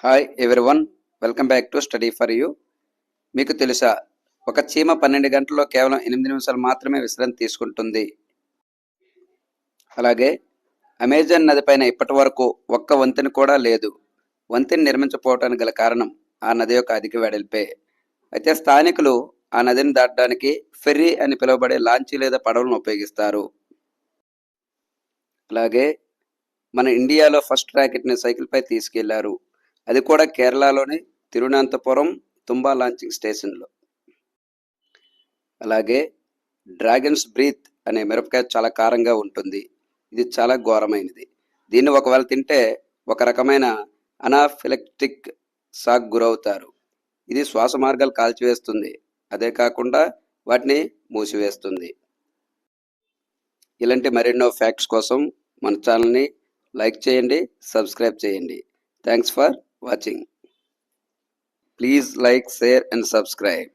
Hi everyone, welcome back to study for you. మీకు తెలుసా, ఒక చీమ 12 గంటల్లో కేవలం 8 నిమిషాలు మాత్రమే విశ్రాంతి తీసుకుంటుంది. అలాగే అమెజాన్ నది పైన ఇప్పటి వరకు ఒక్క వంతెన కూడా లేదు. వంతెన నిర్మించకపోవడానికి గల కారణం ఆ నది యొక్క అధిక వెడల్పే. అయితే స్థానికులు ఆ నదిని దాటడానికి ఫెర్రీ అని పిలువబడే లాంచీ లేదా పడవలను ఉపయోగిస్తారు. అలాగే మన ఇండియాలో ఫస్ట్ ర్యాకెట్ని సైకిల్పై తీసుకెళ్లారు. అది కూడా కేరళలోని తిరువనంతపురం తుంబా లాంచింగ్ స్టేషన్లో. అలాగే డ్రాగన్స్ బ్రీత్ అనే మిరపకాయ చాలా కారంగా ఉంటుంది. ఇది చాలా ఘోరమైనది. దీన్ని ఒకవేళ తింటే ఒక రకమైన అనాఫిలక్టిక్ షాక్ గురవుతారు. ఇది శ్వాస మార్గాలు కాల్చివేస్తుంది. అదే కాకుండా వాటిని మూసివేస్తుంది. ఇలాంటి మరెన్నో ఫ్యాక్ట్స్ కోసం మన ఛానల్ని లైక్ చేయండి, సబ్స్క్రైబ్ చేయండి. Thanks for watching. Please like, share and subscribe.